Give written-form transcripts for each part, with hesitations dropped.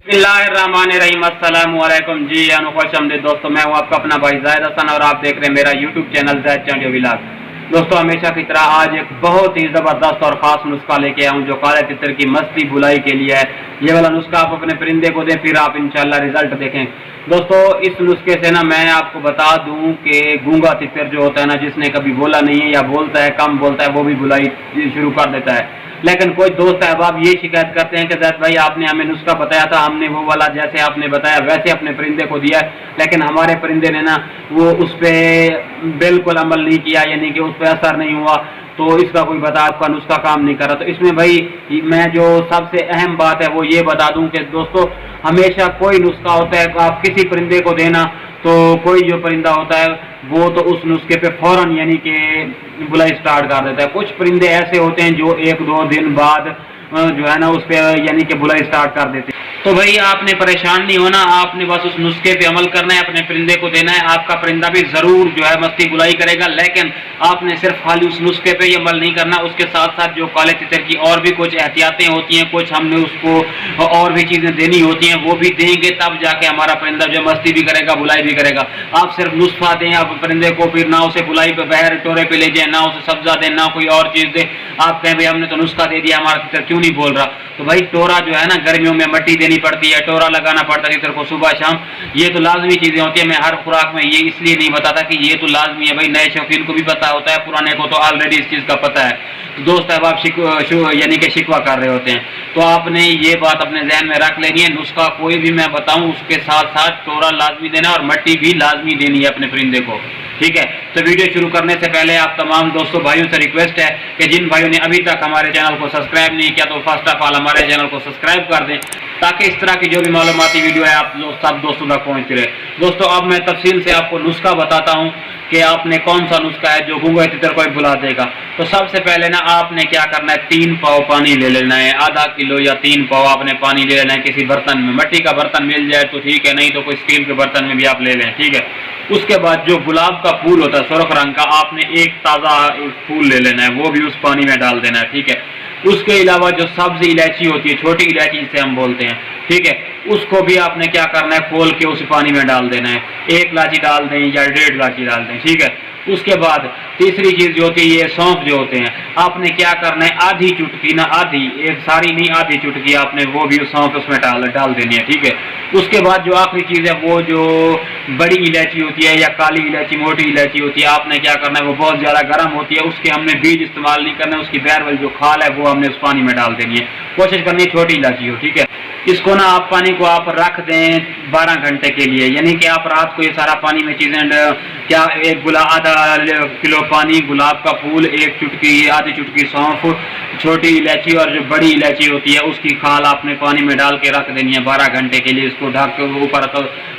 बिस्मिल्लाहिर्रहमानिर्रहीम। अस्सलाम वालेकुम जी, खुश दोस्तों, मैं हूं आपका अपना भाई जाहिद हसन और आप देख रहे हैं मेरा यूट्यूब चैनल ज़ैद चंडियो व्लॉग। दोस्तों, हमेशा की तरह आज एक बहुत ही ज़बरदस्त और ख़ास नुस्खा लेके आया हूं जो काले तितर की मस्ती बुलाई के लिए है। ये वाला नुस्खा आप अपने परिंदे को दें, फिर आप इंशाल्लाह रिजल्ट देखें। दोस्तों, इस नुस्खे से ना मैं आपको बता दूं कि गूंगा तितर जो होता है ना, जिसने कभी बोला नहीं है या बोलता है कम बोलता है, वो भी बुलाई शुरू कर देता है। लेकिन कोई दोस्त अहबाब ये शिकायत करते हैं कि जैद भाई आपने हमें नुस्खा बताया था, हमने वो वाला जैसे आपने बताया वैसे अपने परिंदे को दिया है, लेकिन हमारे परिंदे ने ना वो उस पर बिल्कुल अमल नहीं किया, यानी कि उस पर असर नहीं हुआ, तो इसका कोई बता आपका नुस्खा काम नहीं कर रहा। तो इसमें भाई मैं जो सबसे अहम बात है वो ये बता दूं कि दोस्तों, हमेशा कोई नुस्खा होता है आप किसी परिंदे को देना, तो कोई जो परिंदा होता है वो तो उस नुस्खे पे फौरन यानी कि बुलाई स्टार्ट कर देता है। कुछ परिंदे ऐसे होते हैं जो एक दो दिन बाद जो है ना उस पर यानी कि बुलाई स्टार्ट कर देते हैं। तो भाई आपने परेशान नहीं होना, आपने बस उस नुस्खे पे अमल करना है, अपने परिंदे को देना है, आपका परिंदा भी जरूर जो है मस्ती बुलाई करेगा। लेकिन आपने सिर्फ खाली उस नुस्खे पे ही अमल नहीं करना, उसके साथ साथ जो काले तितर की और भी कुछ एहतियातें होती हैं, कुछ हमने उसको और भी चीजें देनी होती हैं, वो भी देंगे तब जाके हमारा परिंदा जो मस्ती भी करेगा, बुलाई भी करेगा। आप सिर्फ नुस्खा दें आप परिंदे को, फिर ना उसे बुलाई पे बहर टोरे पे ले जाए, ना उसे सब्जा दें, ना कोई और चीज दे। आप कहें भाई हमने तो नुस्खा दे दिया, हमारा तितर क्यों नहीं बोल रहा? तो भाई टोरा जो है ना, गर्मियों में मट्टी देनी पड़ती है, टोरा लगाना पड़ता है तितर को सुबह शाम, ये तो लाजमी चीजें होती है। मैं हर खुराक में ये इसलिए नहीं बताता कि ये तो लाजमी है, भाई नए शौकीन को भी पता होता है, पुराने को तो ऑलरेडी इस चीज का पता है। तो दोस्त अब आप यानी कि शिकवा कर रहे होते हैं, तो आपने ये बात अपने जहन में रख लेनी है। नुस्खा कोई भी मैं बताऊं उसके साथ साथ टोरा लाजमी देना और मट्टी भी लाजमी देनी है अपने परिंदे को, ठीक है। तो वीडियो शुरू करने से पहले आप तमाम दोस्तों भाइयों से रिक्वेस्ट है कि जिन भाइयों ने अभी तक हमारे चैनल को सब्सक्राइब नहीं किया तो फर्स्ट ऑफ ऑल हमारे चैनल को सब्सक्राइब कर दें, ताकि इस तरह की जो भी मालूमाती वीडियो है आप सब दोस्तों तक पहुंचती रहे। दोस्तों, अब मैं तफसील से आपको नुस्खा बताता हूं कि आपने कौन सा नुस्खा है जो गूंगे तितर को बुला देगा। तो सबसे पहले ना आपने क्या करना है, 3 पाव पानी ले लेना है, आधा किलो या 3 पाव आपने पानी ले लेना है किसी बर्तन में। मिट्टी का बर्तन मिल जाए तो ठीक है, नहीं तो कोई स्टील के बर्तन में भी आप ले लें, ठीक है। उसके बाद जो गुलाब का फूल होता है सुर्ख रंग का, आपने एक ताज़ा फूल ले लेना है, वो भी उस पानी में डाल देना है, ठीक है। उसके अलावा जो सब्ज इलायची होती है, छोटी इलायची जिसे हम बोलते हैं, ठीक है, उसको भी आपने क्या करना है, खोल के उस पानी में डाल देना है। 1 इलायची डाल दें या 1.5 इलायची डाल दें, ठीक है। उसके बाद तीसरी चीज जो होती है, ये सौंफ जो होते हैं, आपने क्या करना है, आधी चुटकी ना, आधी, एक सारी नहीं आधी चुटकी आपने वो भी सौंफ उसमें डाल देनी है, ठीक है। उसके बाद जो आखिरी चीज है वो जो बड़ी इलायची होती है या काली इलायची, मोटी इलायची होती है, आपने क्या करना है, वो बहुत ज्यादा गर्म होती है, उसके हमने बीज इस्तेमाल नहीं करना, उसकी बैर वाली जो खाल है वो हमने उस पानी में डाल देनी है। कोशिश करनी है छोटी इलायची हो, ठीक है। इसको ना आप पानी को आप रख दें 12 घंटे के लिए, यानी कि आप रात को ये सारा पानी में चीजें क्या, आधा किलो पानी, गुलाब का फूल, 1 चुटकी, आधी चुटकी सौंफ, छोटी इलायची और जो बड़ी इलायची होती है उसकी खाल आपने पानी में डाल के रख देनी है 12 घंटे के लिए। इसको ढक के ऊपर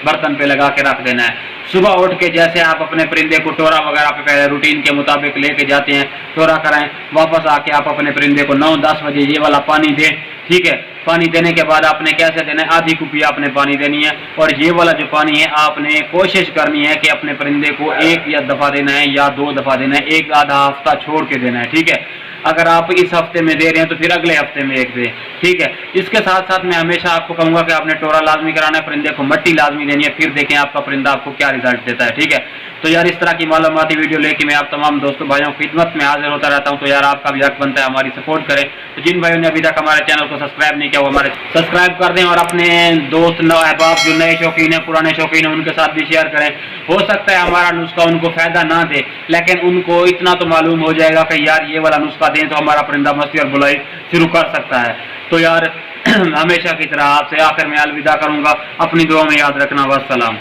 बर्तन पे लगा के रख देना है। सुबह उठ के जैसे आप अपने परिंदे को टोरा वगैरह पे पहले रूटीन के मुताबिक लेके जाते हैं, टोरा कराएं, वापस आके आप अपने परिंदे को 9-10 बजे ये वाला पानी दें, ठीक है। पानी देने के बाद आपने कैसे देना है, आधी कुपी आपने पानी देनी है, और ये वाला जो पानी है आपने कोशिश करनी है कि अपने परिंदे को 1 या दफा देना है या 2 दफा देना है, एक आधा हफ्ता छोड़ के देना है, ठीक है। अगर आप इस हफ्ते में दे रहे हैं तो फिर अगले हफ्ते में 1 दें, ठीक है। इसके साथ साथ मैं हमेशा आपको कहूंगा कि आपने टोरा लाजमी कराना है, परिंदे को मट्टी लाजमी देनी है, फिर देखें आपका परिंदा आपको क्या रिजल्ट देता है, ठीक है। तो यार इस तरह की मालूमाती वीडियो लेके मैं आप तमाम दोस्तों भाइयों की खिदमत में हाजिर होता रहता हूं, तो यार आपका भी हक बनता है हमारी सपोर्ट करें। तो जिन भाइयों ने अभी तक हमारे चैनल को सब्सक्राइब नहीं किया वो हमारे सब्सक्राइब कर दें, और अपने दोस्त अहबाब जो नए शौकीन है, पुराने शौकीन है, उनके साथ भी शेयर करें। हो सकता है हमारा नुस्खा उनको फायदा ना दे, लेकिन उनको इतना तो मालूम हो जाएगा कि यार ये वाला नुस्खा दें तो हमारा परिंदा मस्ती और बुलाई शुरू कर सकता है। तो यार हमेशा की तरह आपसे आखिर में अलविदा करूंगा, अपनी दुआ में याद रखना, वस्सलाम।